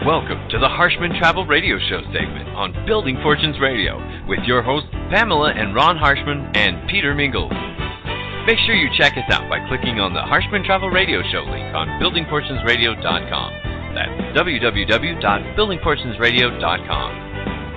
Welcome to the Harshman Travel Radio Show segment on Building Fortunes Radio with your hosts Pamela and Ron Harshman and Peter Mingles. Make sure you check us out by clicking on the Harshman Travel Radio Show link on buildingfortunesradio.com. That's www.buildingfortunesradio.com.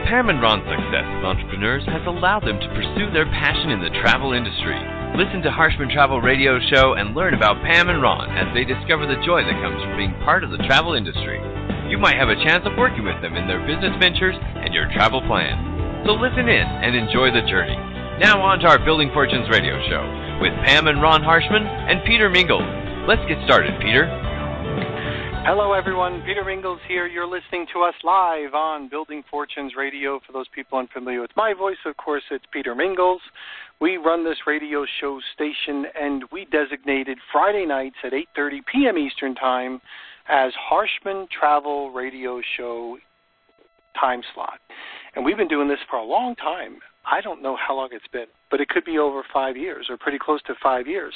Pam and Ron's success as entrepreneurs has allowed them to pursue their passion in the travel industry. Listen to Harshman Travel Radio Show and learn about Pam and Ron as they discover the joy that comes from being part of the travel industry. You might have a chance of working with them in their business ventures and your travel plans. So listen in and enjoy the journey. Now on to our Building Fortunes Radio Show with Pam and Ron Harshman and Peter Mingles. Let's get started, Peter. Hello, everyone. Peter Mingles here. You're listening to us live on Building Fortunes Radio. For those people unfamiliar with my voice, of course, it's Peter Mingles. We run this radio show station, and we designated Friday nights at 8:30 p.m. Eastern Time as Harshman Travel Radio Show time slot. And we've been doing this for a long time. I don't know how long it's been, but it could be over 5 years or pretty close to 5 years.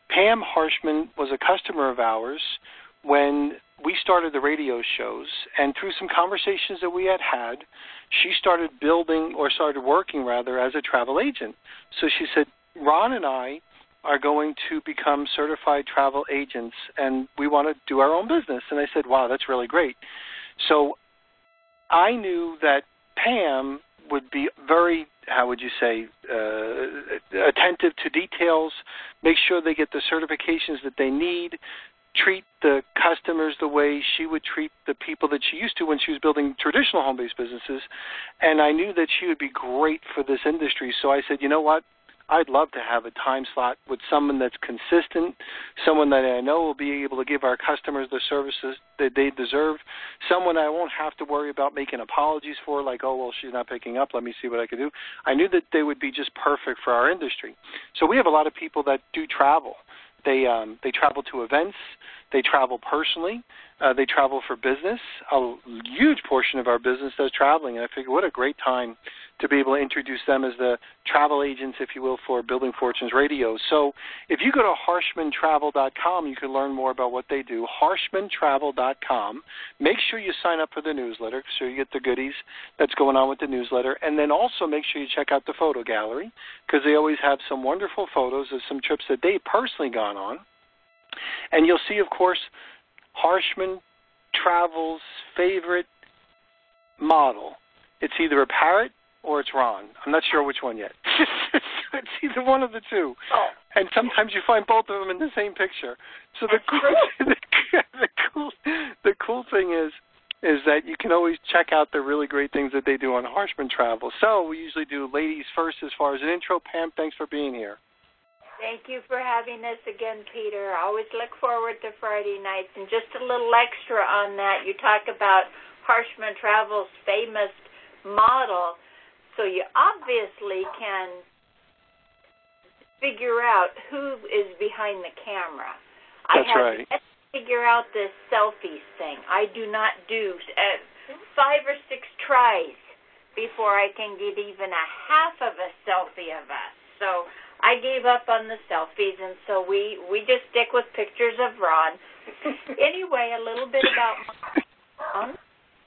Pam Harshman was a customer of ours when we started the radio shows, and through some conversations that we had, she started working as a travel agent. So she said, Ron and I are going to become certified travel agents, and we want to do our own business. And I said, wow, that's really great. So I knew that Pam would be very, attentive to details, make sure they get the certifications that they need, treat the customers the way she would treat the people that she used to when she was building traditional home-based businesses. And I knew that she would be great for this industry. So I said, you know what? I'd love to have a time slot with someone that's consistent, someone that I know will be able to give our customers the services that they deserve, someone I won't have to worry about making apologies for, like, oh, well, she's not picking up, let me see what I can do. I knew that they would be just perfect for our industry. So we have a lot of people that do travel. They travel to events. They travel personally. They travel for business. A huge portion of our business does traveling, and I figure what a great time to be able to introduce them as the travel agents, if you will, for Building Fortunes Radio. So if you go to harshmantravel.com, you can learn more about what they do, harshmantravel.com. Make sure you sign up for the newsletter so you get the goodies that's going on with the newsletter. And then also make sure you check out the photo gallery because they always have some wonderful photos of some trips that they've personally gone on. And you'll see, of course, Harshman Travel's favorite model. It's either a parrot or it's Ron. I'm not sure which one yet. It's either one of the two. Oh. And sometimes you find both of them in the same picture. So the cool thing is that you can always check out the really great things that they do on Harshman Travel. So we usually do ladies first as far as an intro. Pam, thanks for being here. Thank you for having us again, Peter. I always look forward to Friday nights. And just a little extra on that, you talk about Harshman Travel's famous model, so you obviously can figure out who is behind the camera. That's right. I have to figure out this selfies thing. I do not do 5 or 6 tries before I can get even a half of a selfie of us. So I gave up on the selfies, and so we just stick with pictures of Ron. Anyway, a little bit about my own.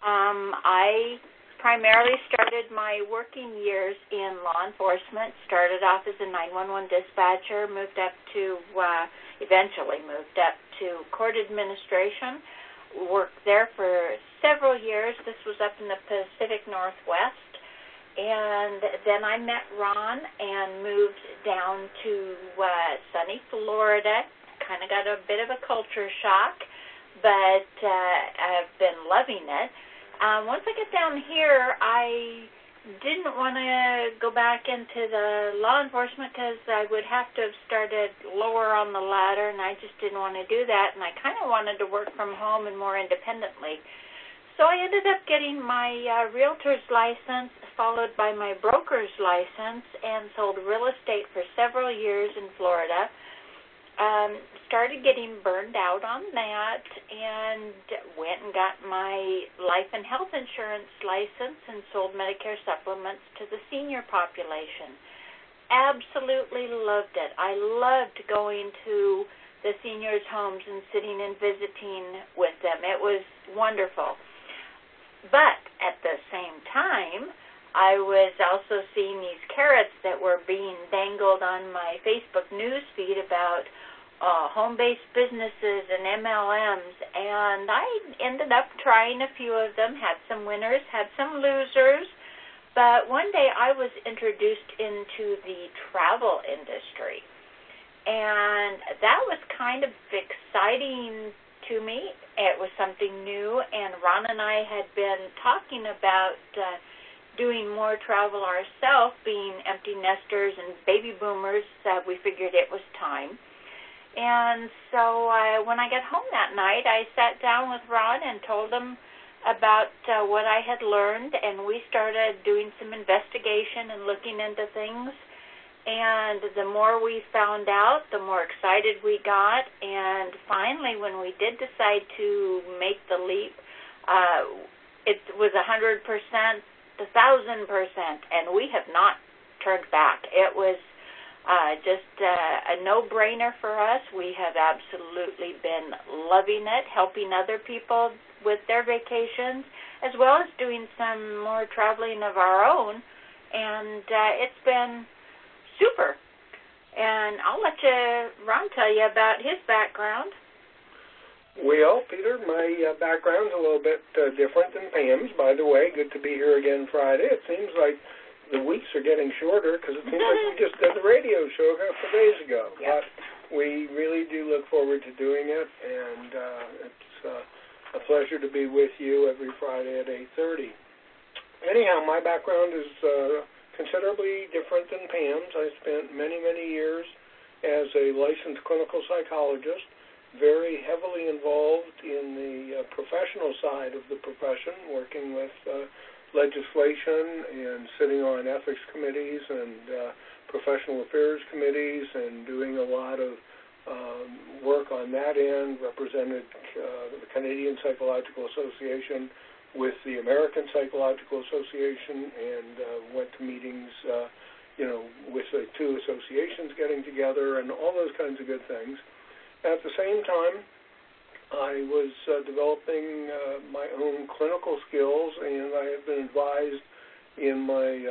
I primarily started my working years in law enforcement, started off as a 911 dispatcher, eventually moved up to court administration, worked there for several years. This was up in the Pacific Northwest. And then I met Ron and moved down to sunny Florida. Kind of got a bit of a culture shock, but I've been loving it. Once I get down here, I didn't want to go back into the law enforcement because I would have to have started lower on the ladder, and I just didn't want to do that. And I kind of wanted to work from home and more independently. So I ended up getting my realtor's license, followed by my broker's license, and sold real estate for several years in Florida. Started getting burned out on that and went and got my life and health insurance license and sold Medicare supplements to the senior population. Absolutely loved it. I loved going to the seniors' homes and sitting and visiting with them. It was wonderful. But at the same time, I was also seeing these carrots that were being dangled on my Facebook news feed about home-based businesses and MLMs, and I ended up trying a few of them, had some winners, had some losers, but one day I was introduced into the travel industry, and that was kind of exciting to me. It was something new, and Ron and I had been talking about doing more travel ourselves, being empty nesters and baby boomers. We figured it was time. And so when I got home that night, I sat down with Ron and told him about what I had learned, and we started doing some investigation and looking into things. And the more we found out, the more excited we got. And finally, when we did decide to make the leap, it was 100%, 1,000%, and we have not turned back. It was just a no-brainer for us. We have absolutely been loving it, helping other people with their vacations, as well as doing some more traveling of our own, and it's been super. And I'll let Ron tell you about his background. Well, Peter, my background's a little bit different than Pam's, by the way. Good to be here again Friday. It seems like the weeks are getting shorter because it seems like we just did the radio show a couple of days ago. Yep. But we really do look forward to doing it, and it's a pleasure to be with you every Friday at 8:30. Anyhow, my background is considerably different than Pam's. I spent many, many years as a licensed clinical psychologist, very heavily involved in the professional side of the profession, working with legislation and sitting on ethics committees and professional affairs committees and doing a lot of work on that end, represented the Canadian Psychological Association with the American Psychological Association, and went to meetings with the two associations getting together and all those kinds of good things. At the same time, I was developing my own clinical skills, and I have been advised in my,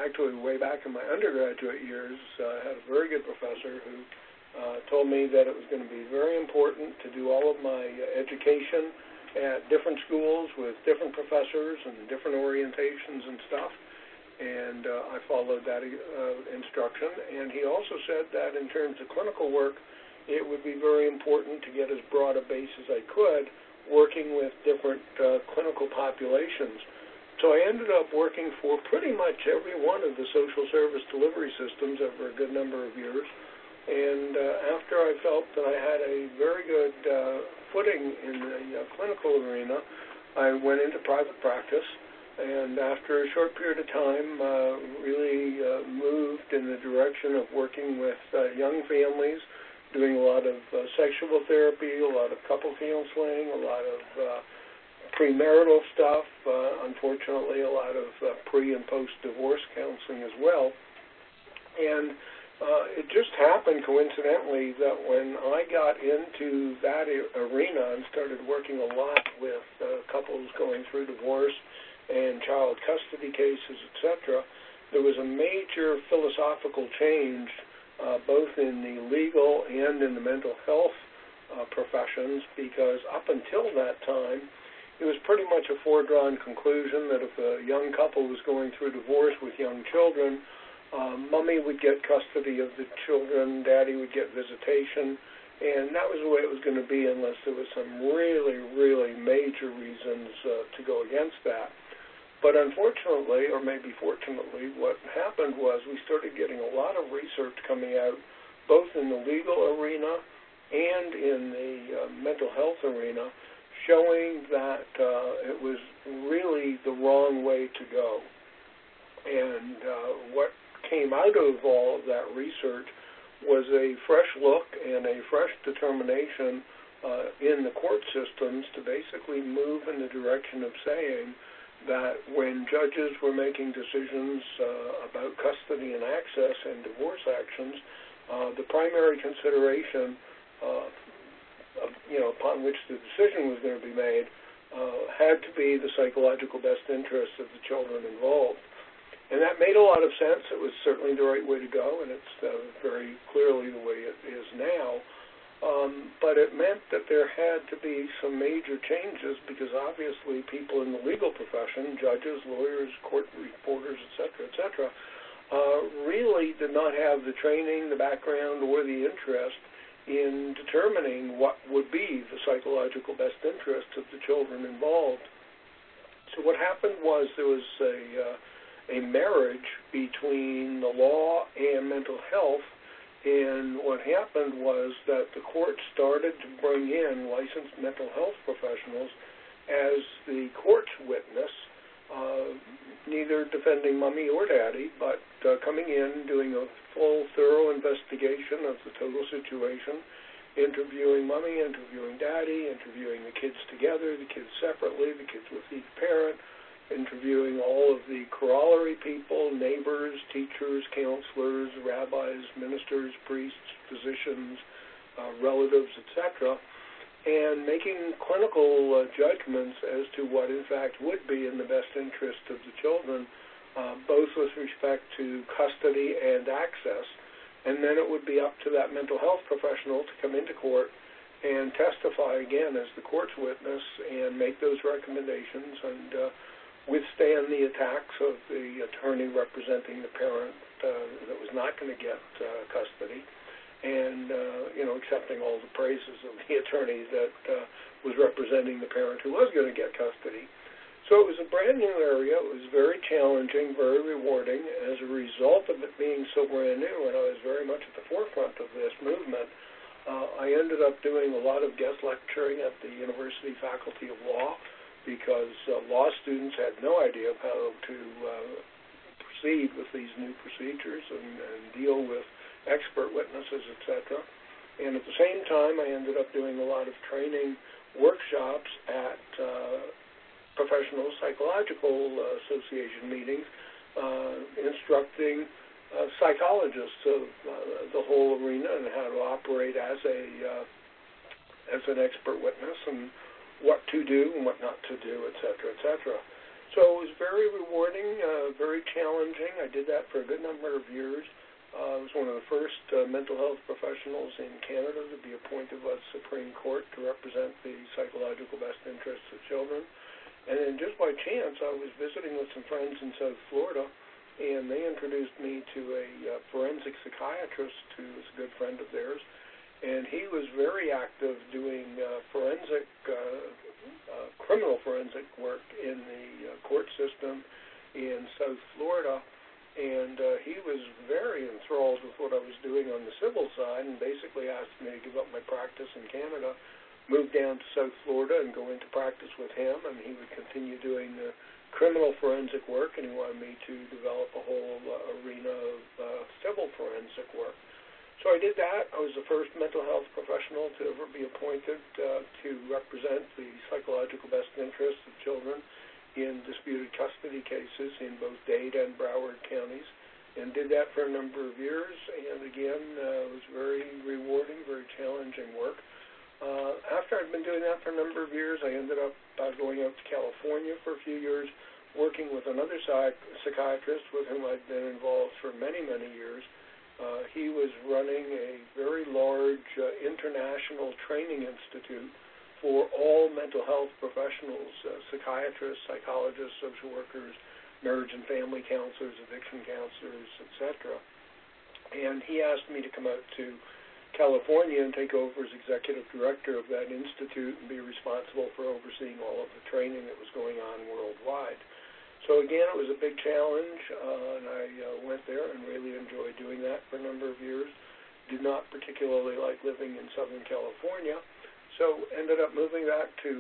actually way back in my undergraduate years, I had a very good professor who told me that it was going to be very important to do all of my education at different schools with different professors and different orientations and stuff, and I followed that instruction. And he also said that in terms of clinical work, it would be very important to get as broad a base as I could working with different clinical populations. So I ended up working for pretty much every one of the social service delivery systems over a good number of years. And after I felt that I had a very good footing in the clinical arena, I went into private practice. And after a short period of time, really moved in the direction of working with young families, doing a lot of sexual therapy, a lot of couple counseling, a lot of premarital stuff, unfortunately a lot of pre- and post-divorce counseling as well. And it just happened coincidentally that when I got into that arena and started working a lot with couples going through divorce and child custody cases, etc., there was a major philosophical change both in the legal and in the mental health professions, because up until that time, it was pretty much a foregone conclusion that if a young couple was going through divorce with young children, mommy would get custody of the children, daddy would get visitation, and that was the way it was going to be unless there was some really, really major reasons to go against that. But unfortunately, or maybe fortunately, what happened was we started getting a lot of research coming out, both in the legal arena and in the mental health arena, showing that it was really the wrong way to go. And what came out of all of that research was a fresh look and a fresh determination in the court systems to basically move in the direction of saying that when judges were making decisions about custody and access and divorce actions, the primary consideration upon which the decision was going to be made had to be the psychological best interests of the children involved. And that made a lot of sense. It was certainly the right way to go, and it's very clearly the way it is now. But it meant that there had to be some major changes because obviously people in the legal profession, judges, lawyers, court reporters, et cetera, really did not have the training, the background, or the interest in determining what would be the psychological best interests of the children involved. So what happened was there was a marriage between the law and mental health, and what happened was that the court started to bring in licensed mental health professionals as the court's witness, neither defending mommy or daddy, but coming in, doing a full, thorough investigation of the total situation, interviewing mommy, interviewing daddy, interviewing the kids together, the kids separately, the kids with each parent, interviewing all of the corollary people, neighbors, teachers, counselors, rabbis, ministers, priests, physicians, relatives, etc., and making clinical judgments as to what, in fact, would be in the best interest of the children, both with respect to custody and access. And then it would be up to that mental health professional to come into court and testify again as the court's witness and make those recommendations and withstand the attacks of the attorney representing the parent that was not going to get custody, and accepting all the praises of the attorney that was representing the parent who was going to get custody. So it was a brand new area. It was very challenging, very rewarding. As a result of it being so brand new, and I was very much at the forefront of this movement, I ended up doing a lot of guest lecturing at the University Faculty of Law, because law students had no idea how to proceed with these new procedures and deal with expert witnesses, etc. And at the same time, I ended up doing a lot of training workshops at professional psychological association meetings, instructing psychologists of the whole arena and how to operate as an expert witness and what to do and what not to do, et cetera, et cetera. So it was very rewarding, very challenging. I did that for a good number of years. I was one of the first mental health professionals in Canada to be appointed by the Supreme Court to represent the psychological best interests of children. And then just by chance, I was visiting with some friends in South Florida, and they introduced me to a forensic psychiatrist who was a good friend of theirs. And he was very active doing criminal forensic work in the court system in South Florida. And he was very enthralled with what I was doing on the civil side and basically asked me to give up my practice in Canada, move down to South Florida and go into practice with him. And he would continue doing the criminal forensic work, and he wanted me to develop a whole arena of civil forensic work. So I did that. I was the first mental health professional to ever be appointed to represent the psychological best interests of children in disputed custody cases in both Dade and Broward counties, and did that for a number of years. And again, it was very rewarding, very challenging work. After I'd been doing that for a number of years, I ended up going out to California for a few years, working with another psychiatrist with whom I'd been involved for many, many years. He was running a very large international training institute for all mental health professionals, psychiatrists, psychologists, social workers, marriage and family counselors, addiction counselors, etc. And he asked me to come out to California and take over as executive director of that institute and be responsible for overseeing all of the training that was going on worldwide. So again, it was a big challenge, and I went there and really enjoyed doing that for a number of years. Did not particularly like living in Southern California, so ended up moving back to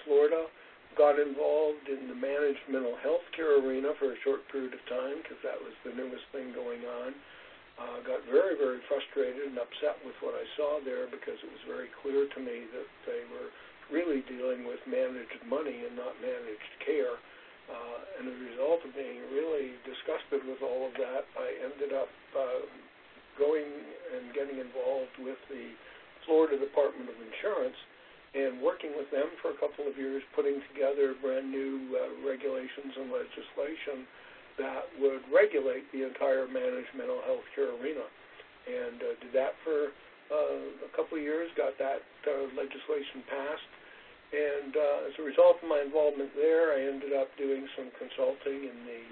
Florida, got involved in the managed mental health care arena for a short period of time because that was the newest thing going on. Got very, very frustrated and upset with what I saw there because it was very clear to me that they were really dealing with managed money and not managed care. And as a result of being really disgusted with all of that, I ended up going and getting involved with the Florida Department of Insurance and working working with them for a couple of years, putting together brand new regulations and legislation that would regulate the entire managed mental health care arena. And did that for a couple of years, got that legislation passed. And as a result of my involvement there, I ended up doing some consulting in the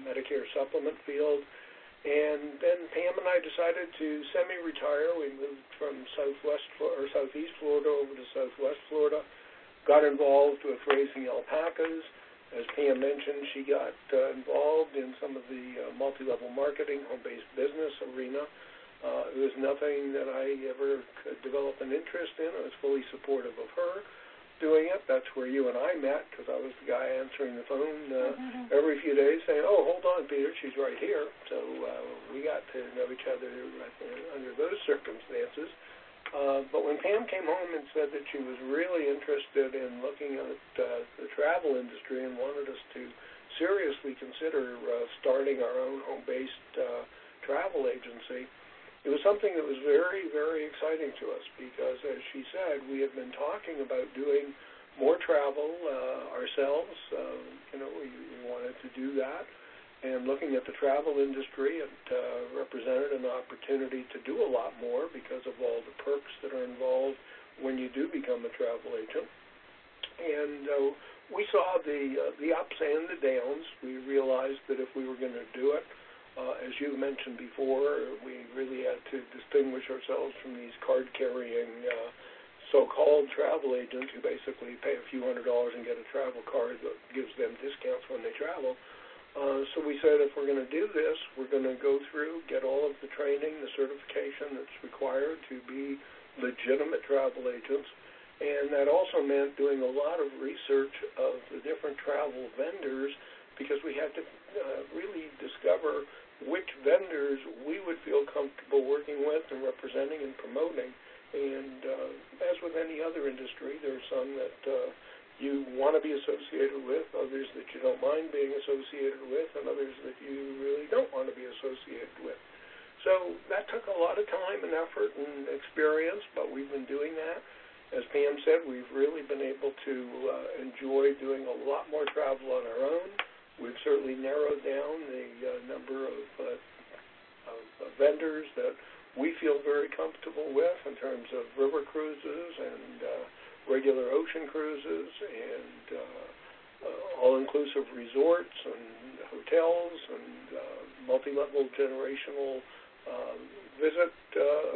Medicare supplement field. And then Pam and I decided to semi-retire. We moved from Southeast Florida over to Southwest Florida, got involved with raising alpacas. As Pam mentioned, she got involved in some of the multi-level marketing, home-based business arena. It was nothing that I ever could develop an interest in. I was fully supportive of her doing it. That's where you and I met, because I was the guy answering the phone every few days saying, "Oh, hold on, Peter, she's right here." So we got to know each other under those circumstances. But when Pam came home and said that she was really interested in looking at the travel industry and wanted us to seriously consider starting our own home-based travel agency, it was something that was very, very exciting to us because, as she said, we had been talking about doing more travel ourselves. We wanted to do that. And looking at the travel industry, it represented an opportunity to do a lot more because of all the perks that are involved when you do become a travel agent. And we saw the ups and the downs. We realized that if we were going to do it, as you mentioned before, we really had to distinguish ourselves from these card-carrying so-called travel agents who basically pay a few $100s and get a travel card that gives them discounts when they travel. So we said if we're going to do this, we're going to go through, get all of the training, the certification that's required to be legitimate travel agents. And that also meant doing a lot of research of the different travel vendors because we had to really discover which vendors we would feel comfortable working with and representing and promoting. And as with any other industry, there are some that you want to be associated with, others that you don't mind being associated with, and others that you really don't want to be associated with. So that took a lot of time and effort and experience, but we've been doing that. As Pam said, we've really been able to enjoy doing a lot more travel on our own. We've certainly narrowed down the number of vendors that we feel very comfortable with in terms of river cruises and regular ocean cruises and all-inclusive resorts and hotels and multi-level generational visit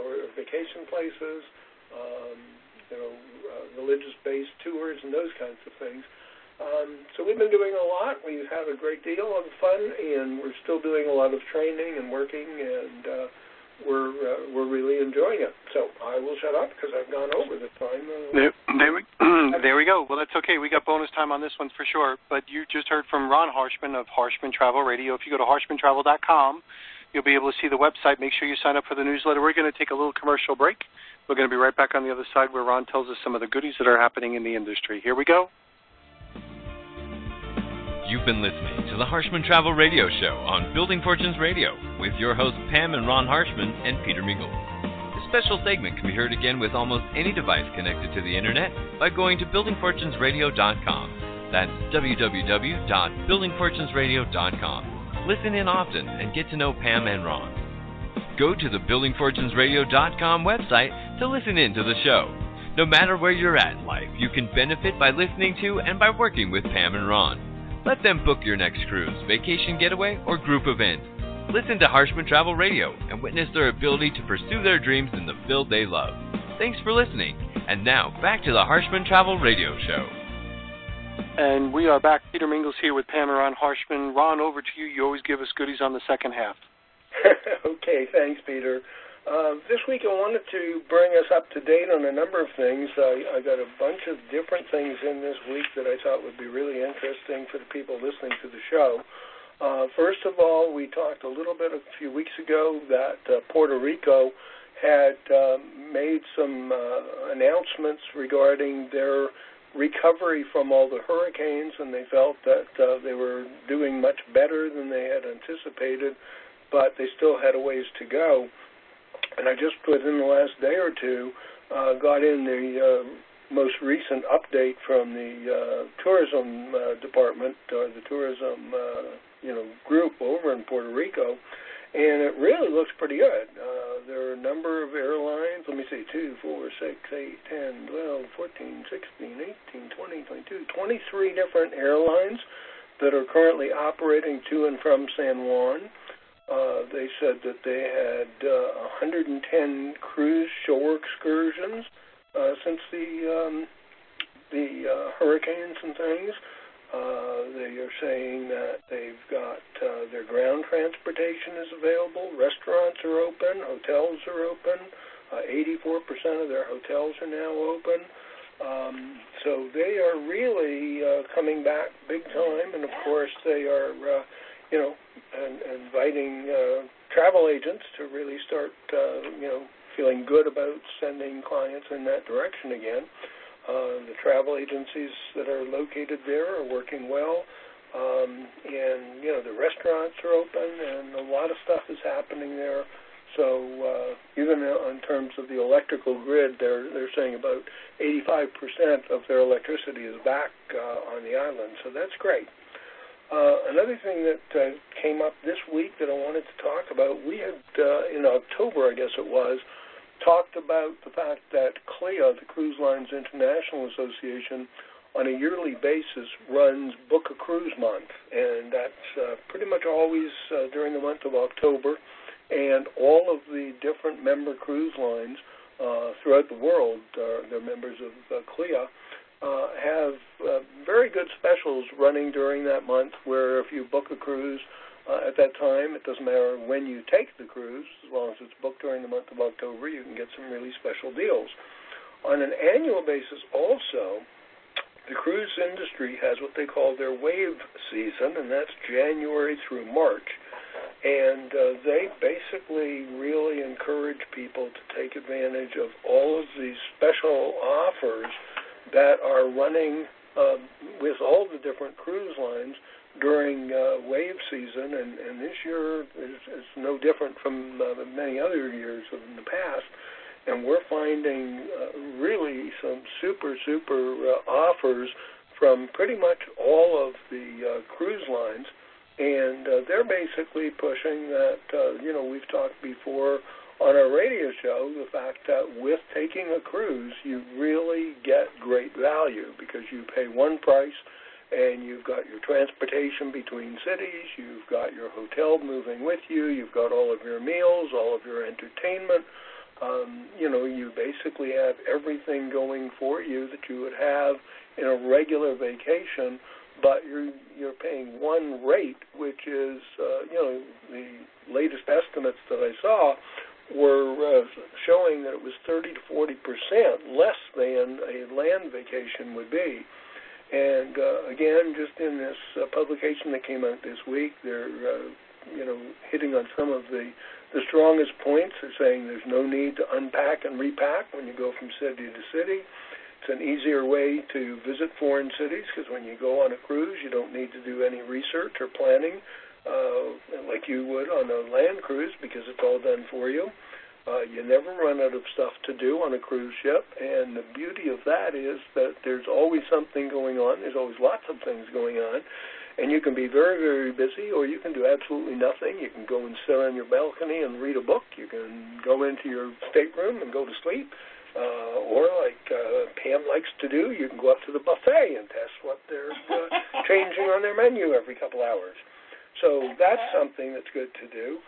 or vacation places, religious-based tours and those kinds of things. So we've been doing a lot. We've had a great deal of fun, and we're still doing a lot of training and working, and we're really enjoying it. So I will shut up because I've gone over the time. There we go. Well, that's okay. We got bonus time on this one for sure. But you just heard from Ron Harshman of Harshman Travel Radio. If you go to harshmantravel.com, you'll be able to see the website. Make sure you sign up for the newsletter. We're going to take a little commercial break. We're going to be right back on the other side where Ron tells us some of the goodies that are happening in the industry. Here we go. You've been listening to the Harshman Travel Radio Show on Building Fortunes Radio with your hosts Pam and Ron Harshman and Peter Mingle. This special segment can be heard again with almost any device connected to the Internet by going to buildingfortunesradio.com. That's www.buildingfortunesradio.com. Listen in often and get to know Pam and Ron. Go to the buildingfortunesradio.com website to listen in to the show. No matter where you're at in life, you can benefit by listening to and by working with Pam and Ron. Let them book your next cruise, vacation getaway, or group event. Listen to Harshman Travel Radio and witness their ability to pursue their dreams in the field they love. Thanks for listening. And now, back to the Harshman Travel Radio Show. And we are back. Peter Mingles here with Pam and Ron Harshman. Ron, over to you. You always give us goodies on the second half. Okay, thanks, Peter. This week I wanted to bring us up to date on a number of things. I got a bunch of different things in this week that I thought would be really interesting for the people listening to the show. First of all, we talked a little bit a few weeks ago that Puerto Rico had made some announcements regarding their recovery from all the hurricanes, and they felt that they were doing much better than they had anticipated, but they still had a ways to go. And I just, within the last day or two, got in the most recent update from the tourism department, or the tourism group over in Puerto Rico, and it really looks pretty good. There are a number of airlines. Let me see, 2, 4, 6, 8, 10, 12, 14, 16, 18, 20, 22, 23 different airlines that are currently operating to and from San Juan. They said that they had 110 cruise shore excursions since the hurricanes and things. They are saying that they've got their ground transportation is available, restaurants are open, hotels are open, 84% of their hotels are now open. So they are really coming back big time, and of course they are, inviting travel agents to really start, feeling good about sending clients in that direction again. The travel agencies that are located there are working well, and the restaurants are open, and a lot of stuff is happening there. So even in terms of the electrical grid, they're saying about 85% of their electricity is back on the island, so that's great. Another thing that came up this week that I wanted to talk about, we had in October, I guess it was, talked about the fact that CLIA, the Cruise Lines International Association, on a yearly basis runs Book a Cruise Month, and that's pretty much always during the month of October, and all of the different member cruise lines throughout the world, they're members of CLIA, have very good specials running during that month where if you book a cruise at that time, it doesn't matter when you take the cruise, as long as it's booked during the month of October, you can get some really special deals. On an annual basis also, the cruise industry has what they call their wave season, and that's January through March. And they basically really encourage people to take advantage of all of these special offers that are running with all the different cruise lines during wave season, and this year is no different from many other years in the past. And we're finding really some super offers from pretty much all of the cruise lines. And they're basically pushing that, we've talked before on our radio show, the fact that with taking a cruise, you really get great value because you pay one price and you've got your transportation between cities, you've got your hotel moving with you, you've got all of your meals, all of your entertainment. You basically have everything going for you that you would have in a regular vacation, but you're paying one rate, which is, the latest estimates that I saw were showing that it was 30 to 40% less than a land vacation would be. And again, just in this publication that came out this week, they're hitting on some of the strongest points. They're saying there's no need to unpack and repack when you go from city to city. It's an easier way to visit foreign cities because when you go on a cruise, you don't need to do any research or planning like you would on a land cruise because it's all done for you. You never run out of stuff to do on a cruise ship, and the beauty of that is that there's always something going on. There's always lots of things going on, and you can be very, very busy, or you can do absolutely nothing. You can go and sit on your balcony and read a book. You can go into your stateroom and go to sleep, or like Pam likes to do, you can go up to the buffet and test what they're changing on their menu every couple hours. So that's something that's good to do.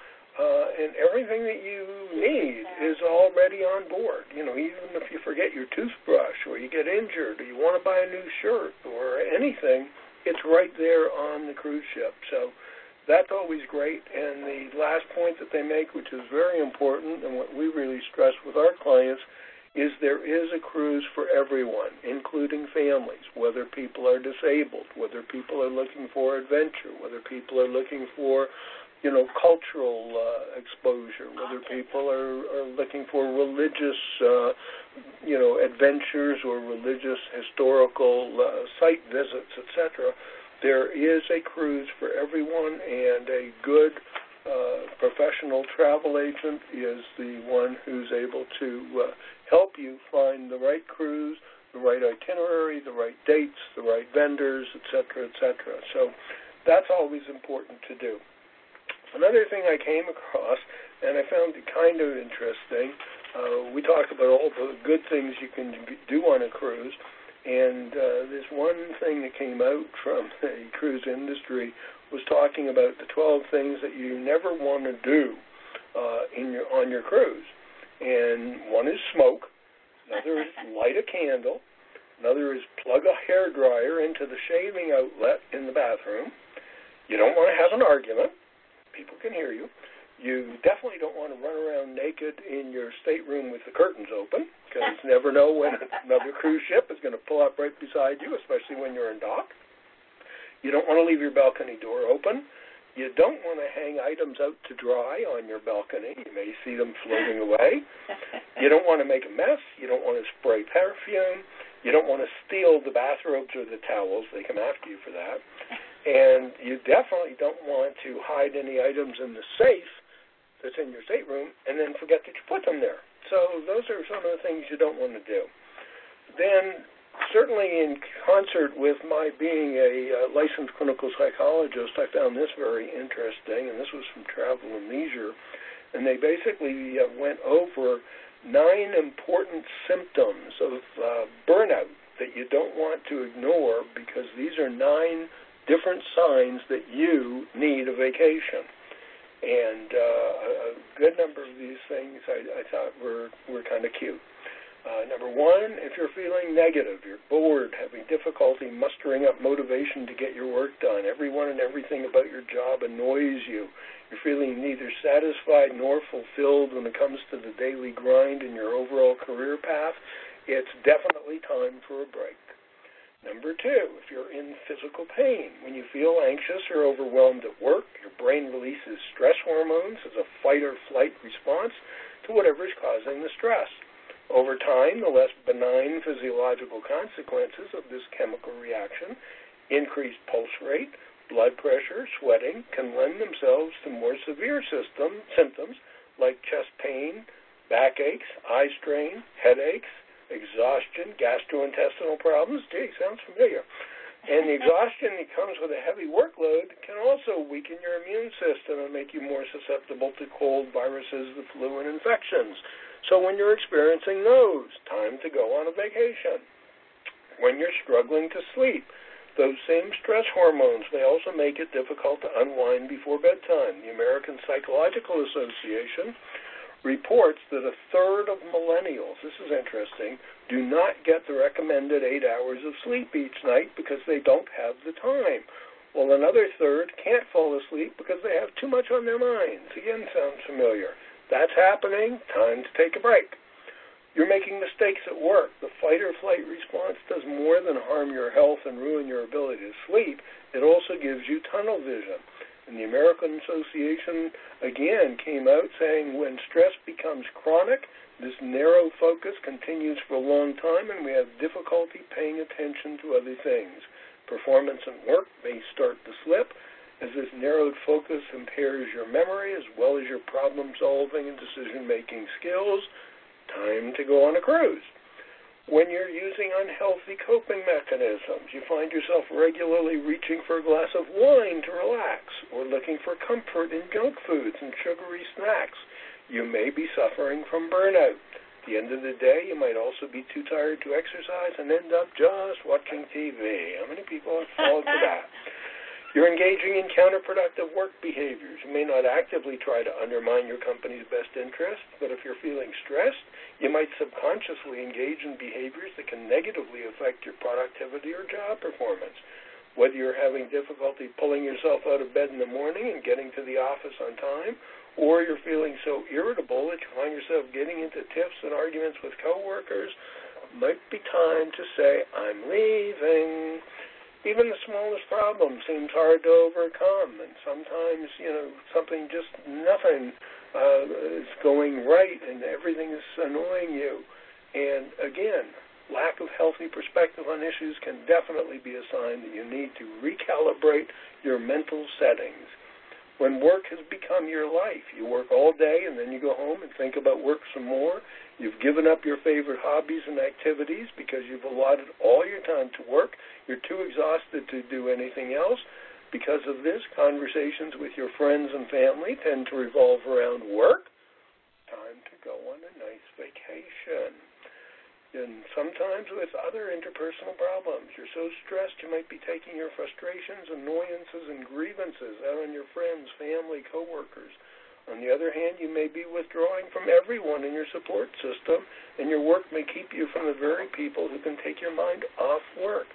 And everything that you need is already on board. Even if you forget your toothbrush or you get injured or you want to buy a new shirt or anything, it's right there on the cruise ship. So that's always great. And the last point that they make, which is very important and what we really stress with our clients, is there is a cruise for everyone, including families, whether people are disabled, whether people are looking for adventure, whether people are looking for cultural exposure, whether people are looking for religious, adventures or religious historical site visits, etc. There is a cruise for everyone, and a good professional travel agent is the one who's able to help you find the right cruise the right itinerary, the right dates, the right vendors, et cetera, et cetera. So that's always important to do. Another thing I came across, and I found it kind of interesting, we talked about all the good things you can do on a cruise, and this one thing that came out from the cruise industry was talking about the 12 things that you never want to do on your cruise. And one is smoke, another is light a candle, another is plug a hairdryer into the shaving outlet in the bathroom. You don't want to have an argument. People can hear you. You definitely don't want to run around naked in your stateroom with the curtains open, because you never know when another cruise ship is going to pull up right beside you, especially when you're in dock. You don't want to leave your balcony door open. You don't want to hang items out to dry on your balcony. You may see them floating away. You don't want to make a mess. You don't want to spray perfume. You don't want to steal the bathrobes or the towels. They come after you for that. And you definitely don't want to hide any items in the safe that's in your stateroom and then forget that you put them there. So those are some of the things you don't want to do. Then, certainly in concert with my being a licensed clinical psychologist, I found this very interesting, and this was from Travel and Leisure, and they basically went over 9 important symptoms of burnout that you don't want to ignore, because these are 9 different signs that you need a vacation. And a good number of these things I thought were kind of cute. Number 1, if you're feeling negative, you're bored, having difficulty mustering up motivation to get your work done, everyone and everything about your job annoys you, you're feeling neither satisfied nor fulfilled when it comes to the daily grind in your overall career path, it's definitely time for a break. Number 2, if you're in physical pain, when you feel anxious or overwhelmed at work, your brain releases stress hormones as a fight or flight response to whatever is causing the stress. Over time, the less benign physiological consequences of this chemical reaction, increased pulse rate, blood pressure, sweating, can lend themselves to more severe symptoms like chest pain, backaches, eye strain, headaches, exhaustion, gastrointestinal problems. Gee, sounds familiar. And the exhaustion that comes with a heavy workload can also weaken your immune system and make you more susceptible to cold, viruses, the flu, and infections. So when you're experiencing those, time to go on a vacation. When you're struggling to sleep, those same stress hormones may also make it difficult to unwind before bedtime. The American Psychological Association reports that 1/3 of millennials, this is interesting, do not get the recommended 8 hours of sleep each night because they don't have the time. Well, another 1/3 can't fall asleep because they have too much on their minds. Again, sounds familiar. That's happening. Time to take a break. You're making mistakes at work. The fight or flight response does more than harm your health and ruin your ability to sleep. It also gives you tunnel vision. And the American Association, again, came out saying when stress becomes chronic, this narrow focus continues for a long time, and we have difficulty paying attention to other things. Performance at work may start to slip, as this narrowed focus impairs your memory as well as your problem-solving and decision-making skills. Time to go on a cruise. When you're using unhealthy coping mechanisms, you find yourself regularly reaching for a glass of wine to relax or looking for comfort in junk foods and sugary snacks. You may be suffering from burnout. At the end of the day, you might also be too tired to exercise and end up just watching TV. How many people have fallen for that? You're engaging in counterproductive work behaviors. You may not actively try to undermine your company's best interest, but if you're feeling stressed, you might subconsciously engage in behaviors that can negatively affect your productivity or job performance. Whether you're having difficulty pulling yourself out of bed in the morning and getting to the office on time, or you're feeling so irritable that you find yourself getting into tiffs and arguments with coworkers, it might be time to say, I'm leaving. Even the smallest problem seems hard to overcome, and sometimes, something just nothing is going right, and everything is annoying you. And again, lack of healthy perspective on issues can definitely be a sign that you need to recalibrate your mental settings. When work has become your life, you work all day and then you go home and think about work some more, You've given up your favorite hobbies and activities because you've allotted all your time to work. You're too exhausted to do anything else. Because of this, conversations with your friends and family tend to revolve around work. Time to go on a nice vacation. And sometimes with other interpersonal problems. You're so stressed you might be taking your frustrations, annoyances, and grievances out on your friends, family, coworkers. On the other hand, you may be withdrawing from everyone in your support system, and your work may keep you from the very people who can take your mind off work.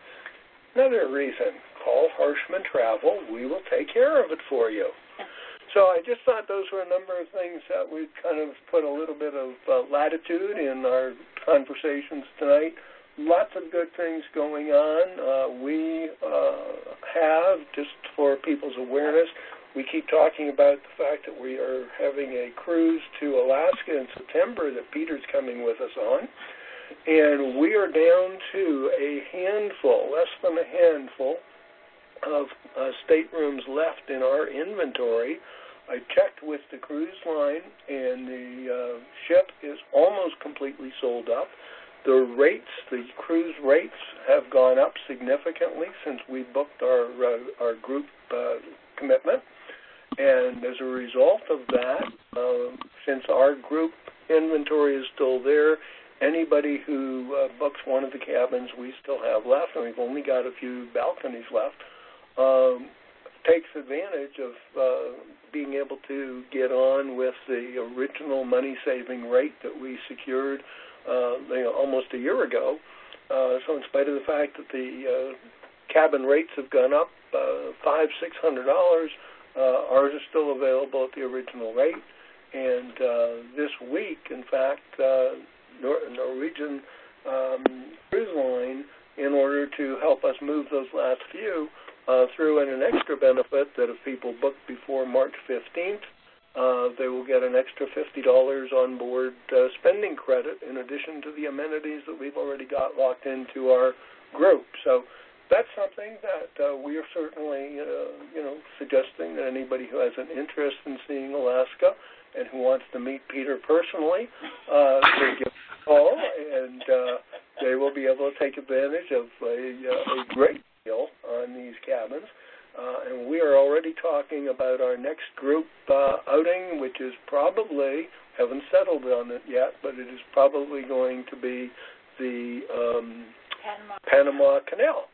Another reason, call Harshman Travel. We will take care of it for you. So I just thought those were a number of things that we'd kind of put a little bit of latitude in our conversations tonight. Lots of good things going on. We have, just for people's awareness, we keep talking about the fact that we are having a cruise to Alaska in September that Peter's coming with us on. And we are down to a handful, less than a handful, of staterooms left in our inventory. I checked with the cruise line, and the ship is almost completely sold up. The cruise rates have gone up significantly since we booked our group commitment. And as a result of that, since our group inventory is still there, anybody who books one of the cabins we still have left, and we've only got a few balconies left, takes advantage of being able to get on with the original money-saving rate that we secured almost a year ago. So in spite of the fact that the cabin rates have gone up $500-600, ours are still available at the original rate. And this week, in fact, Norwegian Cruise Line, in order to help us move those last few, threw in an extra benefit that if people book before March 15th, they will get an extra $50 on board spending credit in addition to the amenities that we've already got locked into our group. So that's something that we are certainly, suggesting that anybody who has an interest in seeing Alaska and who wants to meet Peter personally, they give a call, and they will be able to take advantage of a great deal on these cabins. And we are already talking about our next group outing, which is probably, haven't settled on it yet, but it is probably going to be the Panama Canal.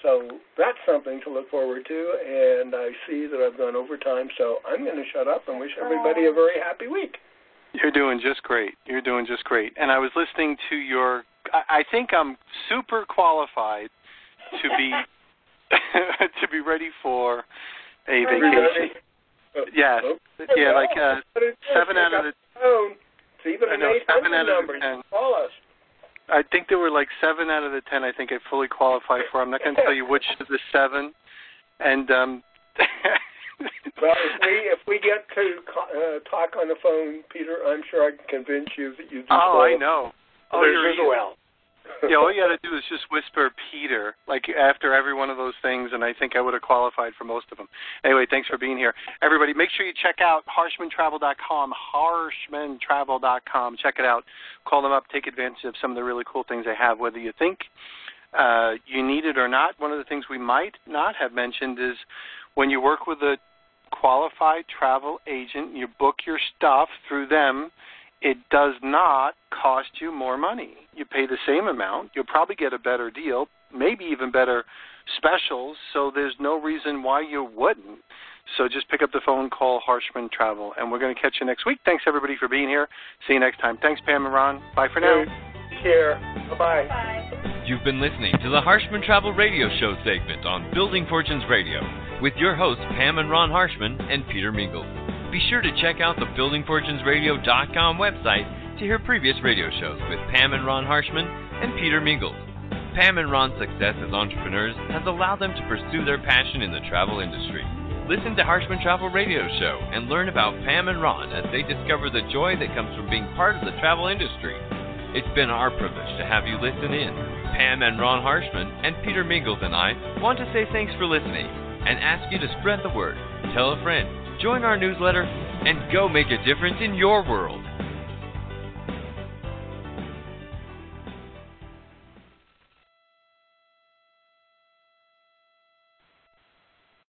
So that's something to look forward to, and I see that I've gone over time, so I'm going to shut up and wish everybody a very happy week. You're doing just great. And I was listening to your, I think I'm super qualified to be to be ready for a vacation. Yes. Yeah, like 7 out of the 7 out of the 10. Call us. I think there were like 7 out of the 10 I think I fully qualified for. I'm not going to tell you which of the 7. And well, if we get to talk on the phone, Peter, I'm sure I can convince you that you do. Oh, I know. Oh, you're as well. Yeah, all you got to do is just whisper Peter, like after every one of those things, and I think I would have qualified for most of them. Anyway, thanks for being here. Everybody, make sure you check out harshmantravel.com, harshmantravel.com. Check it out. Call them up. Take advantage of some of the really cool things they have, whether you think you need it or not. One of the things we might not have mentioned is when you work with a qualified travel agent, you book your stuff through them, it does not cost you more money. You pay the same amount. You'll probably get a better deal, maybe even better specials, so there's no reason why you wouldn't. So just pick up the phone, call Harshman Travel, and we're going to catch you next week. Thanks, everybody, for being here. See you next time. Thanks, Pam and Ron. Bye for now. Take care. Bye-bye. Bye. You've been listening to the Harshman Travel Radio Show segment on Building Fortunes Radio with your hosts, Pam and Ron Harshman and Peter Mingles. Be sure to check out the BuildingFortunesRadio.com website to hear previous radio shows with Pam and Ron Harshman and Peter Mingles. Pam and Ron's success as entrepreneurs has allowed them to pursue their passion in the travel industry. Listen to Harshman Travel Radio Show and learn about Pam and Ron as they discover the joy that comes from being part of the travel industry. It's been our privilege to have you listen in. Pam and Ron Harshman and Peter Mingles and I want to say thanks for listening and ask you to spread the word, tell a friend, join our newsletter, and go make a difference in your world.